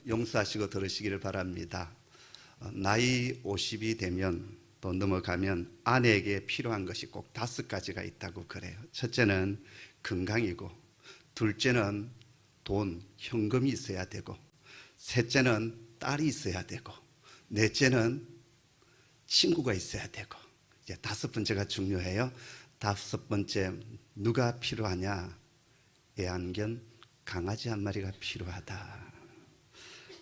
용서하시고 들으시기를 바랍니다. 나이 50이 되면 또 넘어가면 아내에게 필요한 것이 꼭 5가지가 있다고 그래요. 첫째는 건강이고, 둘째는 돈, 현금이 있어야 되고, 셋째는 딸이 있어야 되고, 넷째는 친구가 있어야 되고, 이제 5번째가 중요해요. 5번째, 누가 필요하냐? 애완견 강아지 한 마리가 필요하다.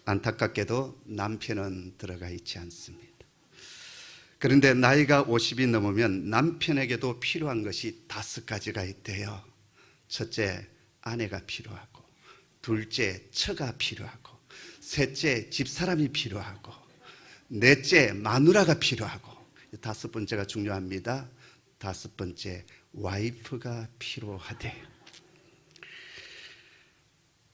안타깝게도 남편은 들어가 있지 않습니다. 그런데 나이가 50이 넘으면 남편에게도 필요한 것이 5가지가 있대요. 첫째, 아내가 필요하고, 둘째, 처가 필요하고, 셋째, 집사람이 필요하고, 넷째, 마누라가 필요하고, 5번째가 중요합니다. 5번째, 와이프가 필요하대요.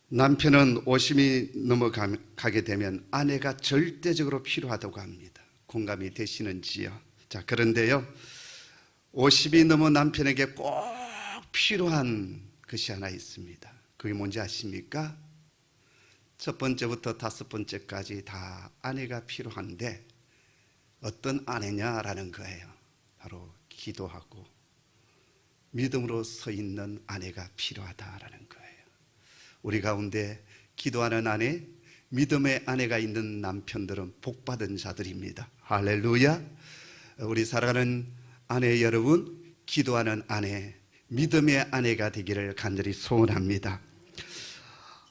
남편은 50이 넘어가게 되면 아내가 절대적으로 필요하다고 합니다. 공감이 되시는지요? 자, 그런데요, 50이 넘어 남편에게 꼭 필요한 것이 하나 있습니다. 그게 뭔지 아십니까? 첫 번째부터 5번째까지 다 아내가 필요한데 어떤 아내냐라는 거예요. 바로 기도하고 믿음으로 서 있는 아내가 필요하다라는 거예요. 우리 가운데 기도하는 아내, 믿음의 아내가 있는 남편들은 복받은 자들입니다. 할렐루야. 우리 사랑하는 아내 여러분, 기도하는 아내, 믿음의 아내가 되기를 간절히 소원합니다.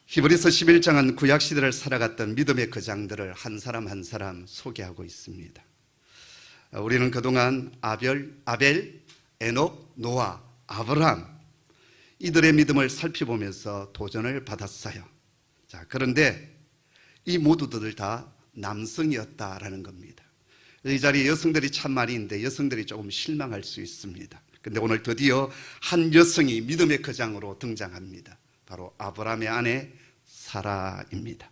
히브리서 11장은 구약시대를 살아갔던 믿음의 거장들을 한 사람 한 사람 소개하고 있습니다. 우리는 그동안 아벨, 에녹, 노아, 아브라함, 이들의 믿음을 살펴보면서 도전을 받았어요. 자, 그런데 이 모두들 다 남성이었다라는 겁니다. 이 자리에 여성들이 참 많이 있는데 여성들이 조금 실망할 수 있습니다. 그런데 오늘 드디어 한 여성이 믿음의 거장으로 등장합니다. 바로 아브라함의 아내 사라입니다.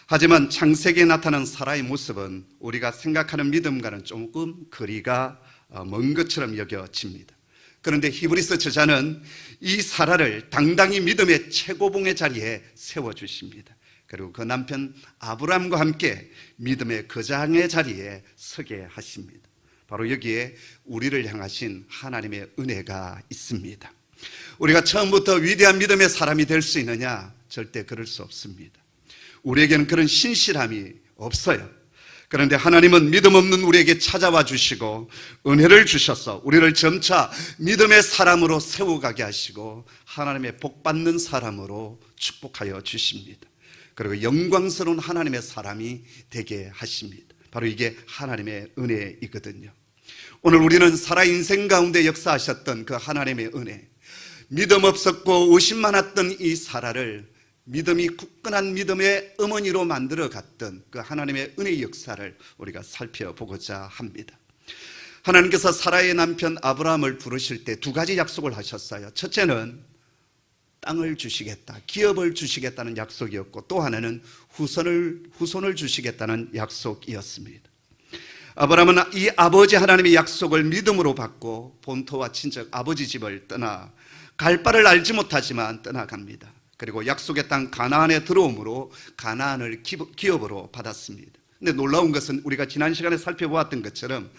하지만 창세기에 나타난 사라의 모습은 우리가 생각하는 믿음과는 조금 거리가 먼 것처럼 여겨집니다. 그런데 히브리서 저자는 이 사라를 당당히 믿음의 최고봉의 자리에 세워주십니다. 그리고 그 남편 아브라함과 함께 믿음의 거장의 자리에 서게 하십니다. 바로 여기에 우리를 향하신 하나님의 은혜가 있습니다. 우리가 처음부터 위대한 믿음의 사람이 될 수 있느냐? 절대 그럴 수 없습니다. 우리에게는 그런 신실함이 없어요. 그런데 하나님은 믿음 없는 우리에게 찾아와 주시고 은혜를 주셔서 우리를 점차 믿음의 사람으로 세워가게 하시고 하나님의 복받는 사람으로 축복하여 주십니다. 그리고 영광스러운 하나님의 사람이 되게 하십니다. 바로 이게 하나님의 은혜이거든요. 오늘 우리는 살아 인생 가운데 역사하셨던 그 하나님의 은혜, 믿음 없었고 의심 많았던 이 사라를 믿음이 굳건한 믿음의 어머니로 만들어 갔던 그 하나님의 은혜의 역사를 우리가 살펴보고자 합니다. 하나님께서 사라의 남편 아브라함을 부르실 때 2가지 약속을 하셨어요. 첫째는 땅을 주시겠다, 기업을 주시겠다는 약속이었고, 또 하나는 후손을 주시겠다는 약속이었습니다. 아브라함은 이 아버지 하나님의 약속을 믿음으로 받고 본토와 친척 아버지 집을 떠나 갈 바를 알지 못하지만 떠나갑니다. 그리고 약속의 땅 가나안에 들어옴으로 가나안을 기업으로 받았습니다. 근데 놀라운 것은 우리가 지난 시간에 살펴보았던 것처럼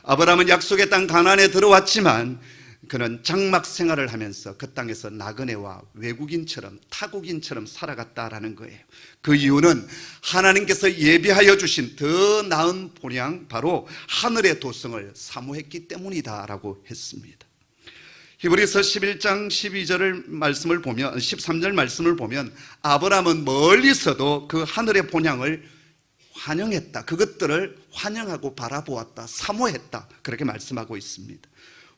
아브라함은 약속의 땅 가나안에 들어왔지만 그는 장막 생활을 하면서 그 땅에서 나그네와 외국인처럼 타국인처럼 살아갔다라는 거예요. 그 이유는 하나님께서 예비하여 주신 더 나은 본향, 바로 하늘의 도성을 사모했기 때문이다라고 했습니다. 히브리서 11장 12절 말씀을 보면, 13절 말씀을 보면 아브라함은 멀리서도 그 하늘의 본향을 환영했다, 그것들을 환영하고 바라보았다, 사모했다, 그렇게 말씀하고 있습니다.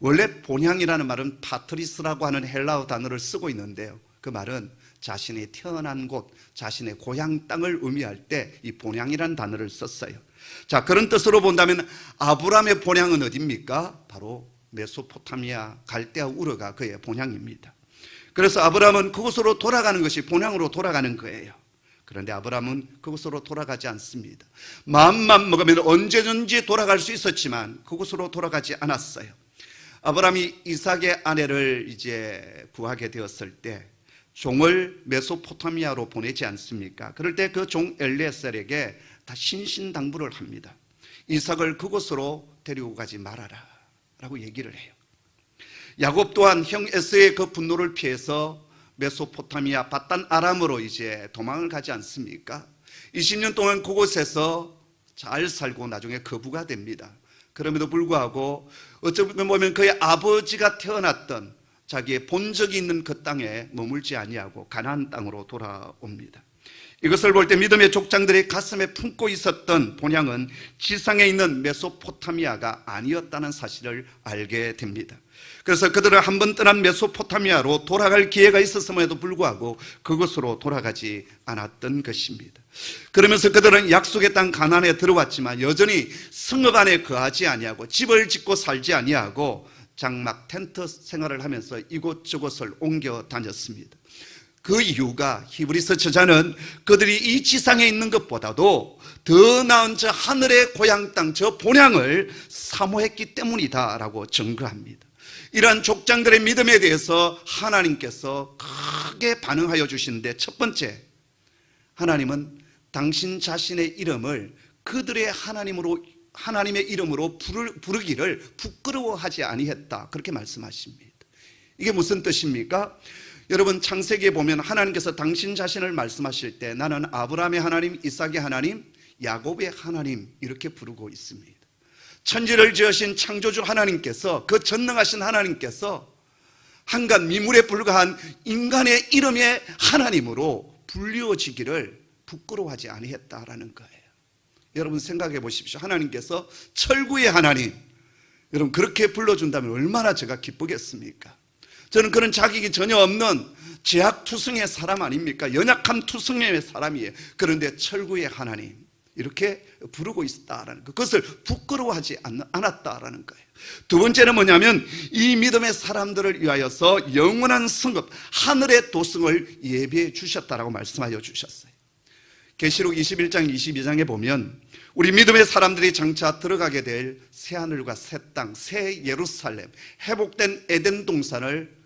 원래 본향이라는 말은 파트리스라고 하는 헬라어 단어를 쓰고 있는데요, 그 말은 자신이 태어난 곳, 자신의 고향 땅을 의미할 때 이 본향이라는 단어를 썼어요. 자, 그런 뜻으로 본다면 아브라함의 본향은 어디입니까? 바로 메소포타미아, 갈대아 우르가 그의 본향입니다. 그래서 아브라함은 그곳으로 돌아가는 것이 본향으로 돌아가는 거예요. 그런데 아브라함은 그곳으로 돌아가지 않습니다. 마음만 먹으면 언제든지 돌아갈 수 있었지만 그곳으로 돌아가지 않았어요. 아브라함이 이삭의 아내를 이제 구하게 되었을 때 종을 메소포타미아로 보내지 않습니까? 그럴 때 그 종 엘리에셀에게 다 신신당부를 합니다. 이삭을 그곳으로 데리고 가지 말아라 라고 얘기를 해요. 야곱 또한 형 에서의 그 분노를 피해서 메소포타미아 바단 아람으로 이제 도망을 가지 않습니까? 20년 동안 그곳에서 잘 살고 나중에 거부가 됩니다. 그럼에도 불구하고 어쩌면 보면 그의 아버지가 태어났던 자기의 본적이 있는 그 땅에 머물지 아니하고 가나안 땅으로 돌아옵니다. 이것을 볼 때 믿음의 족장들이 가슴에 품고 있었던 본향은 지상에 있는 메소포타미아가 아니었다는 사실을 알게 됩니다. 그래서 그들은 한 번 떠난 메소포타미아로 돌아갈 기회가 있었음에도 불구하고 그곳으로 돌아가지 않았던 것입니다. 그러면서 그들은 약속의 땅 가나안에 들어왔지만 여전히 성읍 안에 거하지 아니하고 집을 짓고 살지 아니하고 장막 텐트 생활을 하면서 이곳저곳을 옮겨 다녔습니다. 그 이유가 히브리서 저자는 그들이 이 지상에 있는 것보다도 더 나은 저 하늘의 고향 땅, 저 본향을 사모했기 때문이다라고 증거합니다. 이러한 족장들의 믿음에 대해서 하나님께서 크게 반응하여 주시는데, 첫 번째, 하나님은 당신 자신의 이름을 그들의 하나님의 이름으로 부르기를 부끄러워하지 아니했다, 그렇게 말씀하십니다. 이게 무슨 뜻입니까? 여러분, 창세기에 보면 하나님께서 당신 자신을 말씀하실 때 나는 아브라함의 하나님, 이삭의 하나님, 야곱의 하나님 이렇게 부르고 있습니다. 천지를 지으신 창조주 하나님께서, 그 전능하신 하나님께서 한갓 미물에 불과한 인간의 이름의 하나님으로 불리워지기를 부끄러워하지 아니했다라는 거예요. 여러분 생각해 보십시오. 하나님께서 철구의 하나님, 여러분 그렇게 불러준다면 얼마나 제가 기쁘겠습니까? 저는 그런 자격이 전혀 없는 제약투성의 사람 아닙니까? 연약한 투성의 사람이에요. 그런데 철구의 하나님 이렇게 부르고 있다라는 것, 그것을 부끄러워하지 않았다라는 거예요. 두 번째는 뭐냐면 이 믿음의 사람들을 위하여서 영원한 성읍, 하늘의 도성을 예비해 주셨다라고 말씀하여 주셨어요. 계시록 21장 22장에 보면 우리 믿음의 사람들이 장차 들어가게 될 새하늘과 새 땅, 새 예루살렘, 회복된 에덴 동산을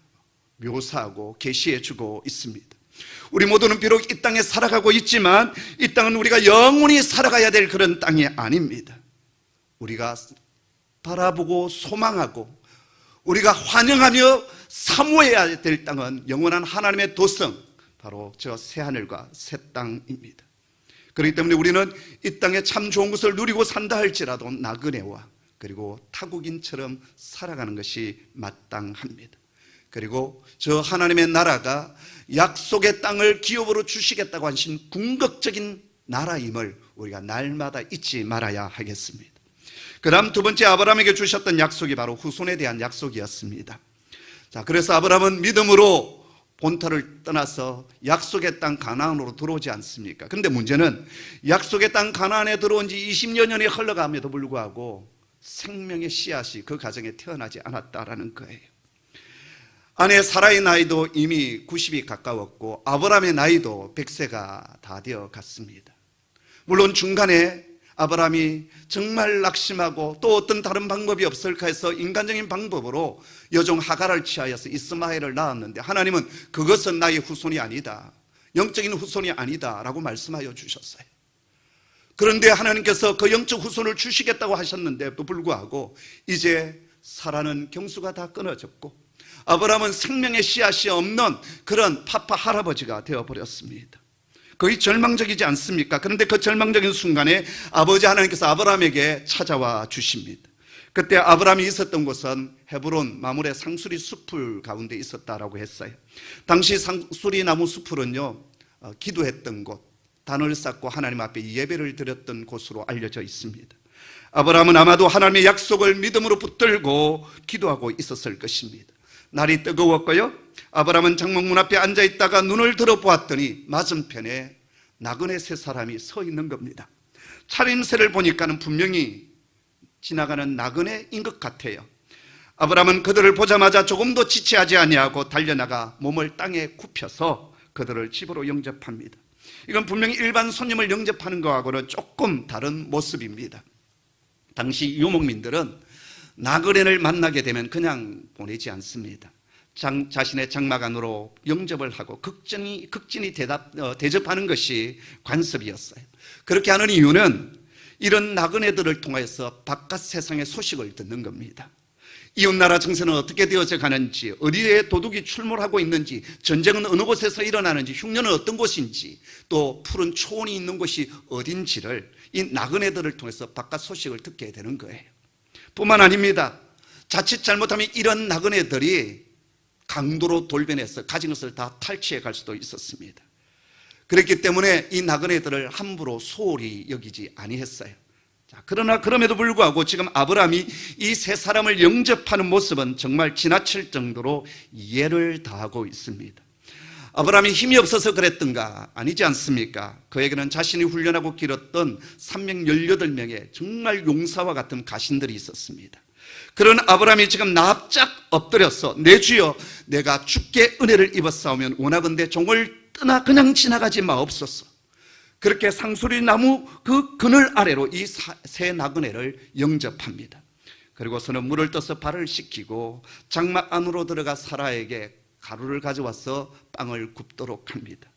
묘사하고 계시해 주고 있습니다. 우리 모두는 비록 이 땅에 살아가고 있지만 이 땅은 우리가 영원히 살아가야 될 그런 땅이 아닙니다. 우리가 바라보고 소망하고 우리가 환영하며 사모해야 될 땅은 영원한 하나님의 도성, 바로 저 새하늘과 새 땅입니다. 그렇기 때문에 우리는 이 땅에 참 좋은 것을 누리고 산다 할지라도 나그네와 그리고 타국인처럼 살아가는 것이 마땅합니다. 그리고 저 하나님의 나라가 약속의 땅을 기업으로 주시겠다고 하신 궁극적인 나라임을 우리가 날마다 잊지 말아야 하겠습니다. 그 다음 두 번째, 아브라함에게 주셨던 약속이 바로 후손에 대한 약속이었습니다. 자, 그래서 아브라함은 믿음으로 본토를 떠나서 약속의 땅 가나안으로 들어오지 않습니까? 그런데 문제는 약속의 땅 가나안에 들어온 지 20여 년이 흘러감에도 불구하고 생명의 씨앗이 그 가정에 태어나지 않았다라는 거예요. 아내 사라의 나이도 이미 90이 가까웠고 아브라함의 나이도 100세가 다 되어 갔습니다. 물론 중간에 아브라함이 정말 낙심하고 또 어떤 다른 방법이 없을까 해서 인간적인 방법으로 여종 하갈을 취하여서 이스마엘을 낳았는데 하나님은 그것은 나의 후손이 아니다, 영적인 후손이 아니다 라고 말씀하여 주셨어요. 그런데 하나님께서 그 영적 후손을 주시겠다고 하셨는데도 불구하고 이제 사라는 경수가 다 끊어졌고 아브라함은 생명의 씨앗이 없는 그런 파파 할아버지가 되어버렸습니다. 거의 절망적이지 않습니까? 그런데 그 절망적인 순간에 아버지 하나님께서 아브라함에게 찾아와 주십니다. 그때 아브라함이 있었던 곳은 헤브론 마물의 상수리 숲을 가운데 있었다라고 했어요. 당시 상수리 나무 숲을은요, 기도했던 곳, 단을 쌓고 하나님 앞에 예배를 드렸던 곳으로 알려져 있습니다. 아브라함은 아마도 하나님의 약속을 믿음으로 붙들고 기도하고 있었을 것입니다. 날이 뜨거웠고요, 아브라함은 장막문 앞에 앉아있다가 눈을 들어보았더니 맞은편에 나그네 세 사람이 서 있는 겁니다. 차림새를 보니까는 분명히 지나가는 나그네인 것 같아요. 아브라함은 그들을 보자마자 조금도 지체하지 아니하고 달려나가 몸을 땅에 굽혀서 그들을 집으로 영접합니다. 이건 분명히 일반 손님을 영접하는 것하고는 조금 다른 모습입니다. 당시 유목민들은 나그네를 만나게 되면 그냥 보내지 않습니다. 자신의 장막 안으로 영접을 하고 극진히 대접하는 것이 관습이었어요. 그렇게 하는 이유는 이런 나그네들을 통해서 바깥 세상의 소식을 듣는 겁니다. 이웃나라 정세는 어떻게 되어져 가는지, 어디에 도둑이 출몰하고 있는지, 전쟁은 어느 곳에서 일어나는지, 흉년은 어떤 곳인지, 또 푸른 초원이 있는 곳이 어딘지를 이 나그네들을 통해서 바깥 소식을 듣게 되는 거예요. 뿐만 아닙니다. 자칫 잘못하면 이런 나그네들이 강도로 돌변해서 가진 것을 다 탈취해 갈 수도 있었습니다. 그렇기 때문에 이 나그네들을 함부로 소홀히 여기지 아니했어요. 그러나 그럼에도 불구하고 지금 아브라함이 이 세 사람을 영접하는 모습은 정말 지나칠 정도로 예를 다하고 있습니다. 아브라함이 힘이 없어서 그랬던가? 아니지 않습니까? 그에게는 자신이 훈련하고 기렀던 318명의 정말 용사와 같은 가신들이 있었습니다. 그런 아브라함이 지금 납작 엎드려서 내 주여, 내가 주께 은혜를 입었사오면 원하건대 종을 떠나 그냥 지나가지 마옵소서. 그렇게 상수리 나무 그 그늘 아래로 이 세 나그네를 영접합니다. 그리고서는 물을 떠서 발을 씻기고 장막 안으로 들어가 사라에게 가루를 가져와서 빵을 굽도록 합니다.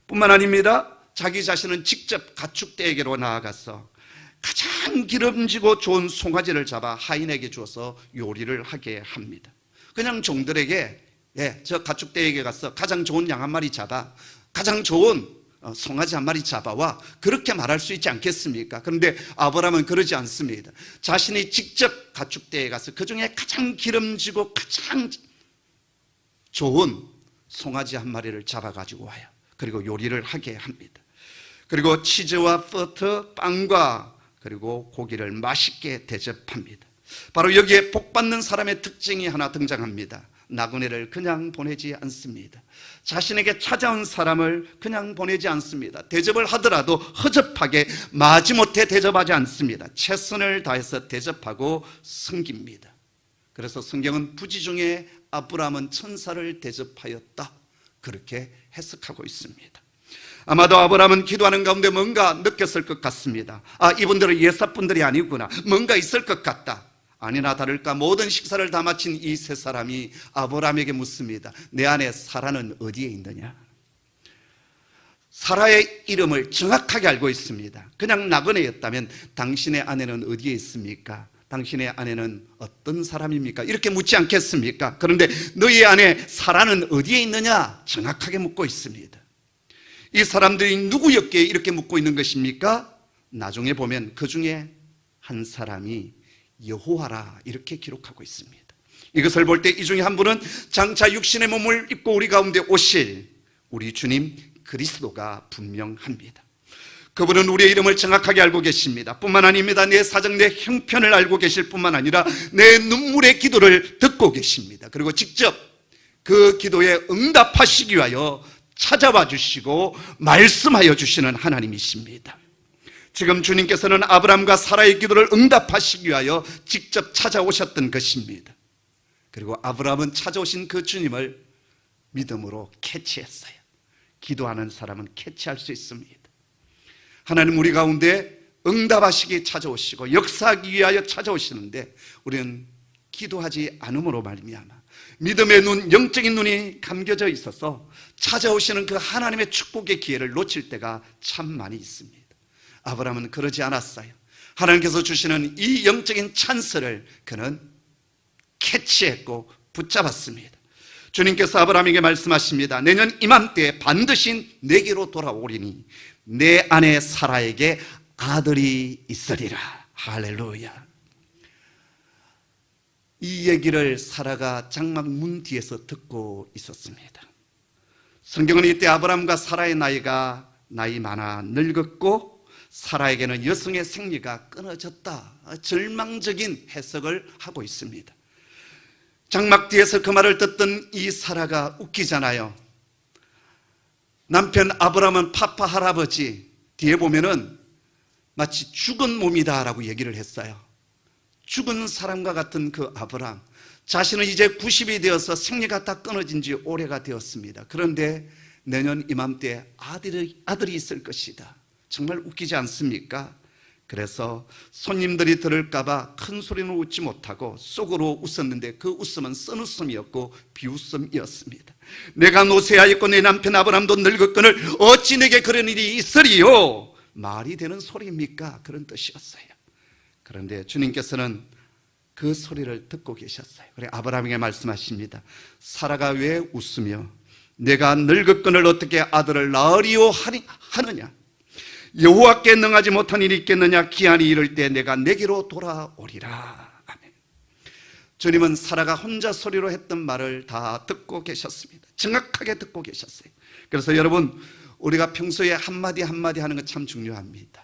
뿐만 아닙니다. 자기 자신은 직접 가축대에게로 나아가서 가장 기름지고 좋은 송아지를 잡아 하인에게 주어서 요리를 하게 합니다. 그냥 종들에게 저 가축대에게 가서 가장 좋은 양 한 마리 잡아, 가장 좋은 송아지 한 마리 잡아와, 그렇게 말할 수 있지 않겠습니까? 그런데 아브라함은 그러지 않습니다. 자신이 직접 가축대에 가서 그 중에 가장 기름지고 가장 좋은 송아지 한 마리를 잡아가지고 와요. 그리고 요리를 하게 합니다. 그리고 치즈와 버터, 빵과 그리고 고기를 맛있게 대접합니다. 바로 여기에 복받는 사람의 특징이 하나 등장합니다. 나그네를 그냥 보내지 않습니다. 자신에게 찾아온 사람을 그냥 보내지 않습니다. 대접을 하더라도 허접하게 마지못해 대접하지 않습니다. 최선을 다해서 대접하고 섬깁니다. 그래서 성경은 부지 중에 아브라함은 천사를 대접하였다, 그렇게 해석하고 있습니다. 아마도 아브라함은 기도하는 가운데 뭔가 느꼈을 것 같습니다. 이분들은 예사분들이 아니구나, 뭔가 있을 것 같다. 아니나 다를까 모든 식사를 다 마친 이 세 사람이 아브라함에게 묻습니다. 내 아내 사라는 어디에 있느냐? 사라의 이름을 정확하게 알고 있습니다. 그냥 나그네였다면 당신의 아내는 어디에 있습니까? 당신의 아내는 어떤 사람입니까? 이렇게 묻지 않겠습니까? 그런데 너희 아내 사라는 어디에 있느냐? 정확하게 묻고 있습니다. 이 사람들이 누구였기에 이렇게 묻고 있는 것입니까? 나중에 보면 그 중에 한 사람이 여호와라, 이렇게 기록하고 있습니다. 이것을 볼 때 이 중에 한 분은 장차 육신의 몸을 입고 우리 가운데 오실 우리 주님 그리스도가 분명합니다. 그분은 우리의 이름을 정확하게 알고 계십니다. 뿐만 아닙니다. 내 사정, 내 형편을 알고 계실 뿐만 아니라 내 눈물의 기도를 듣고 계십니다. 그리고 직접 그 기도에 응답하시기 위하여 찾아와 주시고 말씀하여 주시는 하나님이십니다. 지금 주님께서는 아브라함과 사라의 기도를 응답하시기 위하여 직접 찾아오셨던 것입니다. 그리고 아브라함은 찾아오신 그 주님을 믿음으로 캐치했어요. 기도하는 사람은 캐치할 수 있습니다. 하나님 우리 가운데 응답하시기 찾아오시고 역사하기 위하여 찾아오시는데 우리는 기도하지 않음으로 말미암아 믿음의 눈, 영적인 눈이 감겨져 있어서 찾아오시는 그 하나님의 축복의 기회를 놓칠 때가 참 많이 있습니다. 아브라함은 그러지 않았어요. 하나님께서 주시는 이 영적인 찬스를 그는 캐치했고 붙잡았습니다. 주님께서 아브라함에게 말씀하십니다. 내년 이맘때에 반드시 내게로 돌아오리니 내 아내 사라에게 아들이 있으리라. 할렐루야. 이 얘기를 사라가 장막 문 뒤에서 듣고 있었습니다. 성경은 이때 아브라함과 사라의 나이 많아 늙었고 사라에게는 여성의 생리가 끊어졌다, 절망적인 해석을 하고 있습니다. 장막 뒤에서 그 말을 듣던 이 사라가 웃기잖아요. 남편 아브라함은 파파 할아버지, 뒤에 보면은 마치 죽은 몸이다 라고 얘기를 했어요. 죽은 사람과 같은 그 아브라함, 자신은 이제 90이 되어서 생리가 다 끊어진 지 오래가 되었습니다. 그런데 내년 이맘때에 아들이 있을 것이다. 정말 웃기지 않습니까? 그래서 손님들이 들을까봐 큰 소리는 웃지 못하고 속으로 웃었는데 그 웃음은 쓴웃음이었고 비웃음이었습니다. 내가 노쇠하였고 내 남편 아브람도 늙었거늘 어찌 내게 그런 일이 있으리요? 말이 되는 소리입니까? 그런 뜻이었어요. 그런데 주님께서는 그 소리를 듣고 계셨어요. 그래 아브라함에게 말씀하십니다. 사라가 왜 웃으며 내가 늙었거늘 어떻게 아들을 낳으리요 하느냐? 여호와께 능하지 못한 일이 있겠느냐? 기한이 이를 때 내가 내게로 돌아오리라. 아멘. 주님은 사라가 혼자 소리로 했던 말을 다 듣고 계셨습니다. 정확하게 듣고 계셨어요. 그래서 여러분, 우리가 평소에 한마디 한마디 하는 것 참 중요합니다.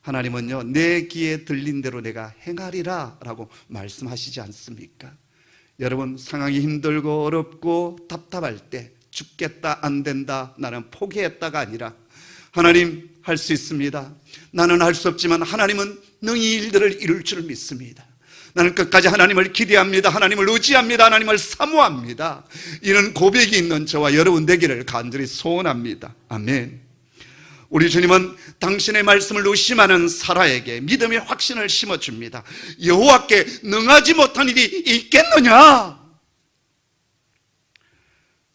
하나님은요, 내 귀에 들린 대로 내가 행하리라 라고 말씀하시지 않습니까? 여러분, 상황이 힘들고 어렵고 답답할 때 죽겠다, 안 된다, 나는 포기했다가 아니라 하나님 할 수 있습니다. 나는 할 수 없지만 하나님은 능히 일들을 이룰 줄 믿습니다. 나는 끝까지 하나님을 기대합니다. 하나님을 의지합니다. 하나님을 사모합니다. 이런 고백이 있는 저와 여러분 되기를 간절히 소원합니다. 아멘. 우리 주님은 당신의 말씀을 의심하는 사라에게 믿음의 확신을 심어줍니다. 여호와께 능하지 못한 일이 있겠느냐?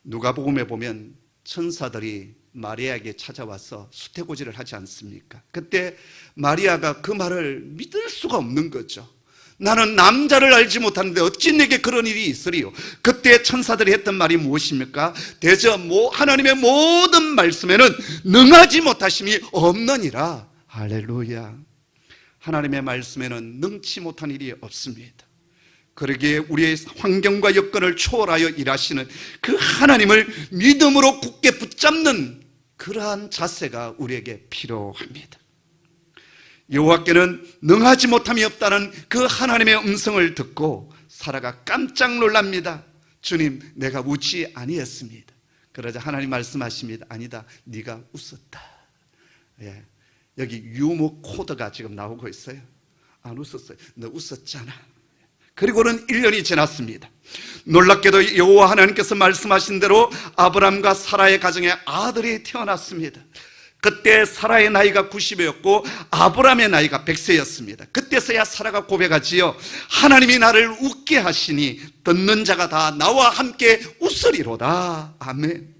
누가복음에 보면 천사들이 마리아에게 찾아와서 수태고지를 하지 않습니까? 그때 마리아가 그 말을 믿을 수가 없는 거죠. 나는 남자를 알지 못하는데 어찌 내게 그런 일이 있으리요? 그때 천사들이 했던 말이 무엇입니까? 대저 하나님의 모든 말씀에는 능하지 못하심이 없느니라. 할렐루야. 하나님의 말씀에는 능치 못한 일이 없습니다. 그러기에 우리의 환경과 여건을 초월하여 일하시는 그 하나님을 믿음으로 굳게 붙잡는 그러한 자세가 우리에게 필요합니다. 여호와께는 능하지 못함이 없다는 그 하나님의 음성을 듣고 사라가 깜짝 놀랍니다. 주님, 내가 웃지 아니했습니다. 그러자 하나님 말씀하십니다. 아니다, 네가 웃었다. 예, 여기 유머 코드가 지금 나오고 있어요. 안 웃었어요. 너 웃었잖아. 그리고는 1년이 지났습니다. 놀랍게도 여호와 하나님께서 말씀하신 대로 아브람과 사라의 가정에 아들이 태어났습니다. 그때 사라의 나이가 90이었고 아브람의 나이가 100세였습니다. 그때서야 사라가 고백하지요. 하나님이 나를 웃게 하시니 듣는 자가 다 나와 함께 웃으리로다. 아멘.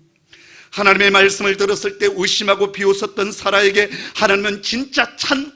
하나님의 말씀을 들었을 때 의심하고 비웃었던 사라에게 하나님은 진짜 참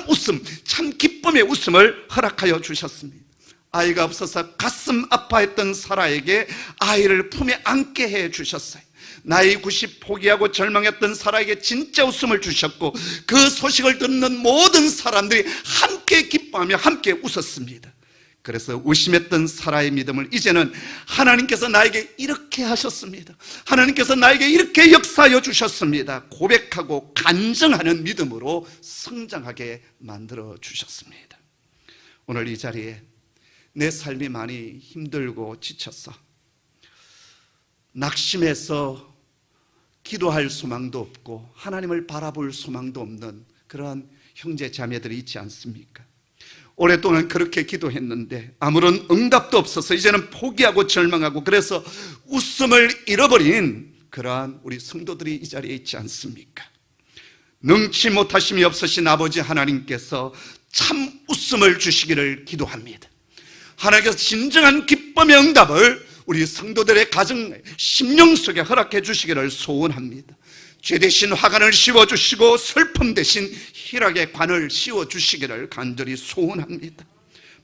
웃음, 참 기쁨의 웃음을 허락하여 주셨습니다. 아이가 없어서 가슴 아파했던 사라에게 아이를 품에 안게 해 주셨어요. 나이 90 포기하고 절망했던 사라에게 진짜 웃음을 주셨고 그 소식을 듣는 모든 사람들이 함께 기뻐하며 함께 웃었습니다. 그래서 의심했던 사라의 믿음을 이제는 하나님께서 나에게 이렇게 하셨습니다. 하나님께서 나에게 이렇게 역사하여 주셨습니다. 고백하고 간증하는 믿음으로 성장하게 만들어 주셨습니다. 오늘 이 자리에 내 삶이 많이 힘들고 지쳤어, 낙심해서 기도할 소망도 없고 하나님을 바라볼 소망도 없는 그러한 형제 자매들이 있지 않습니까? 오랫동안 그렇게 기도했는데 아무런 응답도 없어서 이제는 포기하고 절망하고 그래서 웃음을 잃어버린 그러한 우리 성도들이 이 자리에 있지 않습니까? 능치 못하심이 없으신 아버지 하나님께서 참 웃음을 주시기를 기도합니다. 하나님께서 진정한 기쁨의 응답을 우리 성도들의 가정, 심령 속에 허락해 주시기를 소원합니다. 죄 대신 화관을 씌워주시고 슬픔 대신 희락의 관을 씌워주시기를 간절히 소원합니다.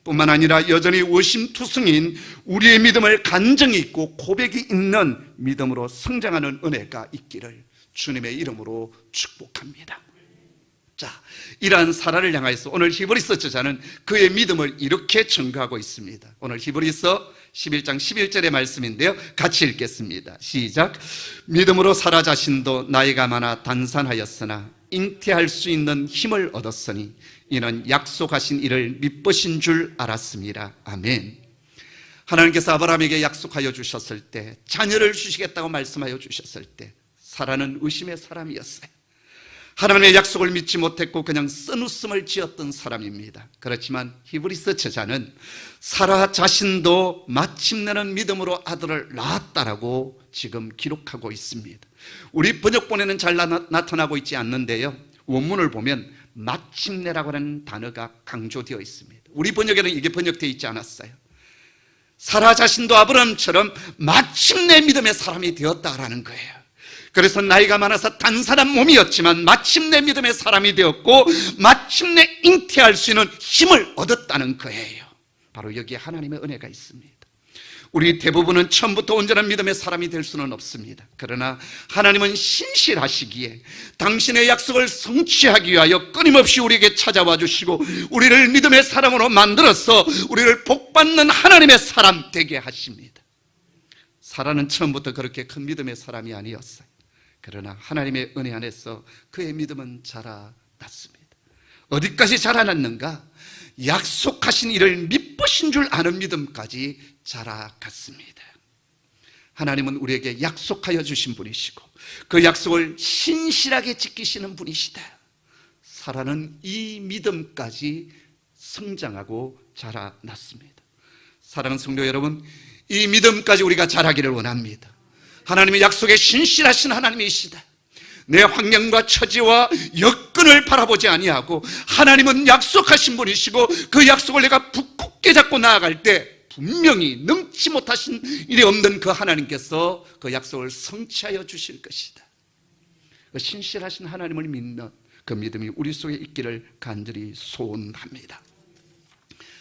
뿐만 아니라 여전히 의심투성인 우리의 믿음을 간증이 있고 고백이 있는 믿음으로 성장하는 은혜가 있기를 주님의 이름으로 축복합니다. 자, 이러한 사라를 향하여서 오늘 히브리서 저자는 그의 믿음을 이렇게 증거하고 있습니다. 오늘 히브리서 11장 11절의 말씀인데요, 같이 읽겠습니다. 시작. 믿음으로 사라 자신도 나이가 많아 단산하였으나 잉태할 수 있는 힘을 얻었으니 이는 약속하신 이를 믿으신 줄 알았습니다. 아멘. 하나님께서 아브라함에게 약속하여 주셨을 때, 자녀를 주시겠다고 말씀하여 주셨을 때 사라는 의심의 사람이었어요. 하나님의 약속을 믿지 못했고 그냥 쓴웃음을 지었던 사람입니다. 그렇지만 히브리서 저자는 사라 자신도 마침내는 믿음으로 아들을 낳았다라고 지금 기록하고 있습니다. 우리 번역본에는 잘 나타나고 있지 않는데요, 원문을 보면 마침내라고 하는 단어가 강조되어 있습니다. 우리 번역에는 이게 번역되어 있지 않았어요. 사라 자신도 아브라함처럼 마침내 믿음의 사람이 되었다라는 거예요. 그래서 나이가 많아서 단사한 몸이었지만 마침내 믿음의 사람이 되었고 마침내 잉태할 수 있는 힘을 얻었다는 거예요. 바로 여기에 하나님의 은혜가 있습니다. 우리 대부분은 처음부터 온전한 믿음의 사람이 될 수는 없습니다. 그러나 하나님은 신실하시기에 당신의 약속을 성취하기 위하여 끊임없이 우리에게 찾아와 주시고 우리를 믿음의 사람으로 만들어서 우리를 복받는 하나님의 사람 되게 하십니다. 사라는 처음부터 그렇게 큰 믿음의 사람이 아니었어요. 그러나 하나님의 은혜 안에서 그의 믿음은 자라났습니다. 어디까지 자라났는가? 약속하신 일을 미쁘신 줄 아는 믿음까지 자라갔습니다. 하나님은 우리에게 약속하여 주신 분이시고 그 약속을 신실하게 지키시는 분이시다. 사라는 이 믿음까지 성장하고 자라났습니다. 사랑하는 성도 여러분, 이 믿음까지 우리가 자라기를 원합니다. 하나님의 약속에 신실하신 하나님이시다. 내 환경과 처지와 여건을 바라보지 아니하고 하나님은 약속하신 분이시고 그 약속을 내가 굳게 잡고 나아갈 때 분명히 능치 못하신 일이 없는 그 하나님께서 그 약속을 성취하여 주실 것이다. 그 신실하신 하나님을 믿는 그 믿음이 우리 속에 있기를 간절히 소원합니다.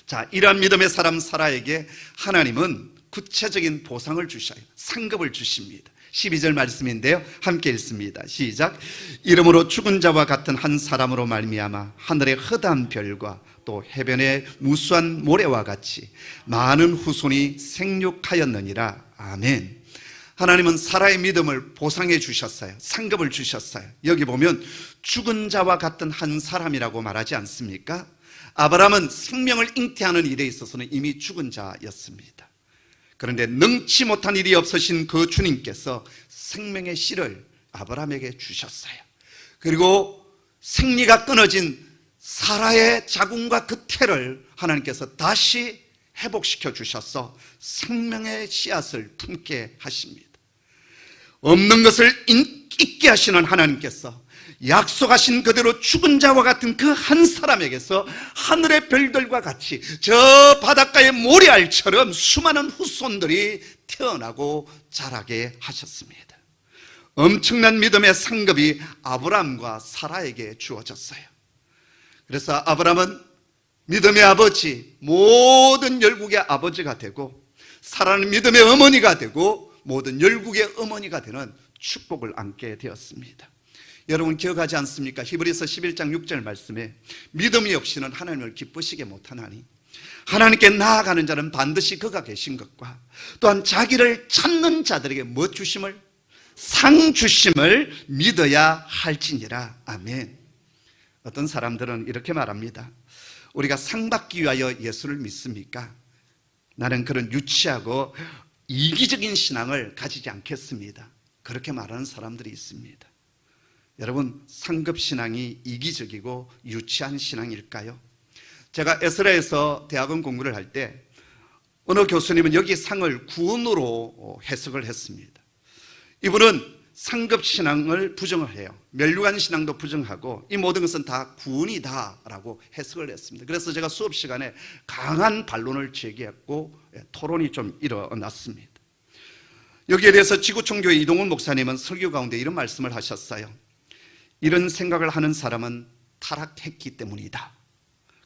자, 이러한 믿음의 사람 사라에게 하나님은 구체적인 보상을 주셔요. 상급을 주십니다. 12절 말씀인데요, 함께 읽습니다. 시작. 이러므로 죽은 자와 같은 한 사람으로 말미암아 하늘의 허다한 별과 또 해변의 무수한 모래와 같이 많은 후손이 생육하였느니라. 아멘. 하나님은 사라의 믿음을 보상해 주셨어요. 상급을 주셨어요. 여기 보면 죽은 자와 같은 한 사람이라고 말하지 않습니까? 아브라함은 생명을 잉태하는 일에 있어서는 이미 죽은 자였습니다. 그런데 능치 못한 일이 없으신 그 주님께서 생명의 씨를 아브라함에게 주셨어요. 그리고 생리가 끊어진 사라의 자궁과 그 태를 하나님께서 다시 회복시켜 주셔서 생명의 씨앗을 품게 하십니다. 없는 것을 있게 하시는 하나님께서 약속하신 그대로 죽은 자와 같은 그 한 사람에게서 하늘의 별들과 같이 저 바닷가의 모래알처럼 수많은 후손들이 태어나고 자라게 하셨습니다. 엄청난 믿음의 상급이 아브라함과 사라에게 주어졌어요. 그래서 아브라함은 믿음의 아버지, 모든 열국의 아버지가 되고 사라는 믿음의 어머니가 되고 모든 열국의 어머니가 되는 축복을 안게 되었습니다. 여러분 기억하지 않습니까? 히브리서 11장 6절 말씀에 믿음이 없이는 하나님을 기쁘시게 못하나니 하나님께 나아가는 자는 반드시 그가 계신 것과 또한 자기를 찾는 자들에게 뭐 주심을? 상 주심을 믿어야 할지니라. 아멘. 어떤 사람들은 이렇게 말합니다. 우리가 상 받기 위하여 예수를 믿습니까? 나는 그런 유치하고 이기적인 신앙을 가지지 않겠습니다. 그렇게 말하는 사람들이 있습니다. 여러분, 상급신앙이 이기적이고 유치한 신앙일까요? 제가 에스라에서 대학원 공부를 할 때 어느 교수님은 여기 상을 구원으로 해석을 했습니다. 이분은 상급신앙을 부정을 해요. 멸류관 신앙도 부정하고 이 모든 것은 다 구원이다라고 해석을 했습니다. 그래서 제가 수업 시간에 강한 반론을 제기했고 토론이 좀 일어났습니다. 여기에 대해서 지구촌교회 이동훈 목사님은 설교 가운데 이런 말씀을 하셨어요. 이런 생각을 하는 사람은 타락했기 때문이다.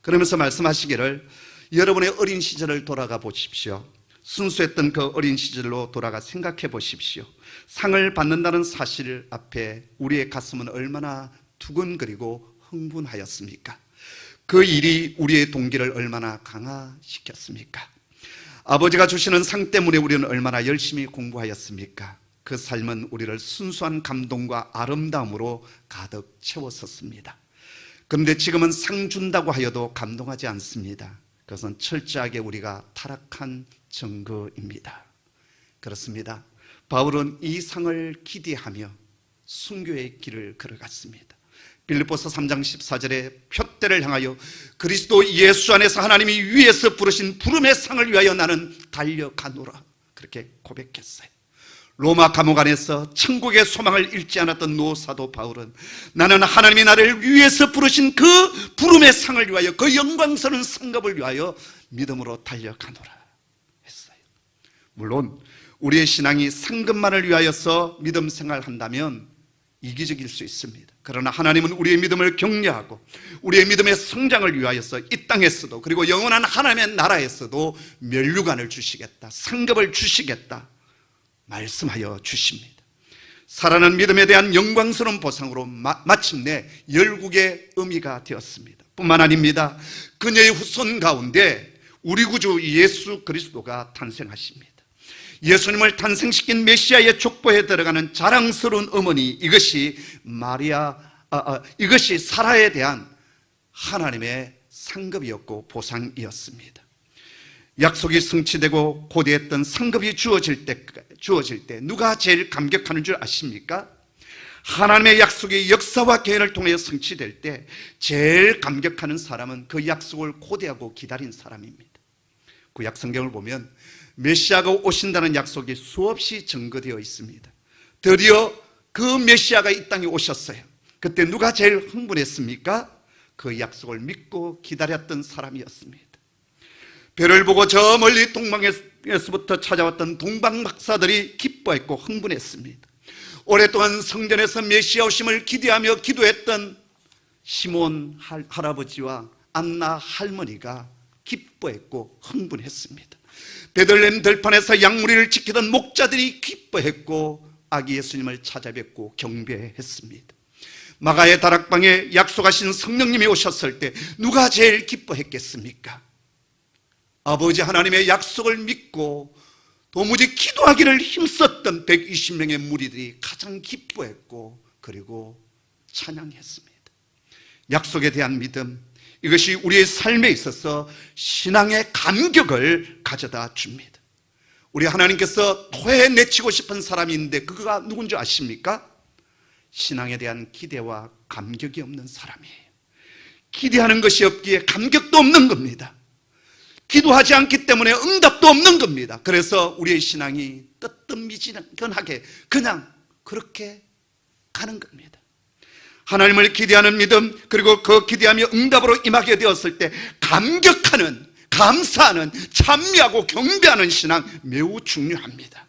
그러면서 말씀하시기를 여러분의 어린 시절을 돌아가 보십시오. 순수했던 그 어린 시절로 돌아가 생각해 보십시오. 상을 받는다는 사실 앞에 우리의 가슴은 얼마나 두근거리고 흥분하였습니까? 그 일이 우리의 동기를 얼마나 강화시켰습니까? 아버지가 주시는 상 때문에 우리는 얼마나 열심히 공부하였습니까? 그 삶은 우리를 순수한 감동과 아름다움으로 가득 채웠었습니다. 그런데 지금은 상 준다고 하여도 감동하지 않습니다. 그것은 철저하게 우리가 타락한 증거입니다. 그렇습니다. 바울은 이 상을 기대하며 순교의 길을 걸어갔습니다. 빌립보서 3장 14절에 표대를 향하여 그리스도 예수 안에서 하나님이 위에서 부르신 부름의 상을 위하여 나는 달려가노라 그렇게 고백했어요. 로마 감옥 안에서 천국의 소망을 잃지 않았던 노사도 바울은 나는 하나님이 나를 위해서 부르신 그 부름의 상을 위하여, 그 영광스러운 상급을 위하여 믿음으로 달려가노라 했어요. 물론 우리의 신앙이 상급만을 위하여서 믿음 생활한다면 이기적일 수 있습니다. 그러나 하나님은 우리의 믿음을 격려하고 우리의 믿음의 성장을 위하여서 이 땅에서도, 그리고 영원한 하나님의 나라에서도 면류관을 주시겠다, 상급을 주시겠다 말씀하여 주십니다. 살아난 믿음에 대한 영광스러운 보상으로 마침내 열국의 의미가 되었습니다. 뿐만 아닙니다. 그녀의 후손 가운데 우리 구주 예수 그리스도가 탄생하십니다. 예수님을 탄생시킨 메시아의 족보에 들어가는 자랑스러운 어머니, 이것이 이것이 사라에 대한 하나님의 상급이었고 보상이었습니다. 약속이 성취되고 고대했던 상급이 주어질 때 누가 제일 감격하는 줄 아십니까? 하나님의 약속이 역사와 계획을 통해 성취될 때 제일 감격하는 사람은 그 약속을 고대하고 기다린 사람입니다. 구약 성경을 보면 메시아가 오신다는 약속이 수없이 증거되어 있습니다. 드디어 그 메시아가 이 땅에 오셨어요. 그때 누가 제일 흥분했습니까? 그 약속을 믿고 기다렸던 사람이었습니다. 별을 보고 저 멀리 동방에서부터 찾아왔던 동방 박사들이 기뻐했고 흥분했습니다. 오랫동안 성전에서 메시아 오심을 기대하며 기도했던 시몬 할아버지와 안나 할머니가 기뻐했고 흥분했습니다. 베들레헴 들판에서 양무리를 지키던 목자들이 기뻐했고 아기 예수님을 찾아뵙고 경배했습니다. 마가의 다락방에 약속하신 성령님이 오셨을 때 누가 제일 기뻐했겠습니까? 아버지 하나님의 약속을 믿고 도무지 기도하기를 힘썼던 120명의 무리들이 가장 기뻐했고 그리고 찬양했습니다. 약속에 대한 믿음, 이것이 우리의 삶에 있어서 신앙의 감격을 가져다 줍니다. 우리 하나님께서 토해내치고 싶은 사람이 있는데 그가 누군지 아십니까? 신앙에 대한 기대와 감격이 없는 사람이에요. 기대하는 것이 없기에 감격도 없는 겁니다. 기도하지 않기 때문에 응답도 없는 겁니다. 그래서 우리의 신앙이 뜨뜻미지근하게 그냥 그렇게 가는 겁니다. 하나님을 기대하는 믿음, 그리고 그 기대하며 응답으로 임하게 되었을 때 감격하는, 감사하는, 찬미하고 경배하는 신앙 매우 중요합니다.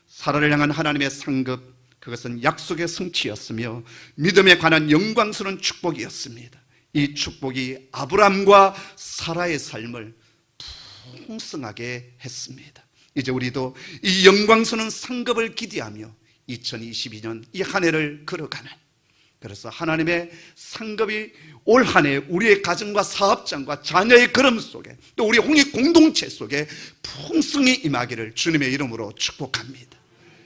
살아를 향한 하나님의 상급, 그것은 약속의 성취였으며 믿음에 관한 영광스러운 축복이었습니다. 이 축복이 아브람과 사라의 삶을 풍성하게 했습니다. 이제 우리도 이 영광스러운 상급을 기대하며 2022년 이 한 해를 걸어가는, 그래서 하나님의 상급이 올 한 해 우리의 가정과 사업장과 자녀의 걸음 속에 또 우리 홍익 공동체 속에 풍성히 임하기를 주님의 이름으로 축복합니다.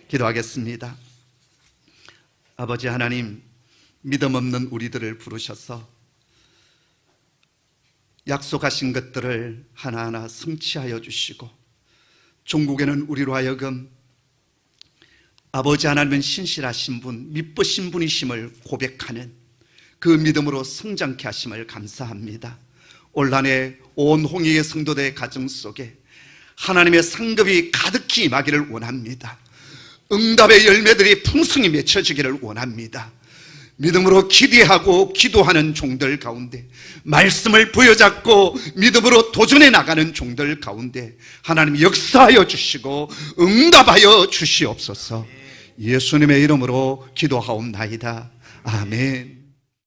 기도하겠습니다. 아버지 하나님, 믿음 없는 우리들을 부르셔서 약속하신 것들을 하나하나 성취하여 주시고 종국에는 우리로 하여금 아버지 하나님은 신실하신 분, 믿으신 분이심을 고백하는 그 믿음으로 성장케 하심을 감사합니다. 올 한 해 온 홍익의 성도들의 가정 속에 하나님의 상급이 가득히 임하기를 원합니다. 응답의 열매들이 풍성히 맺혀지기를 원합니다. 믿음으로 기대하고 기도하는 종들 가운데, 말씀을 부여잡고 믿음으로 도전해 나가는 종들 가운데 하나님 역사하여 주시고 응답하여 주시옵소서. 예수님의 이름으로 기도하옵나이다. 아멘.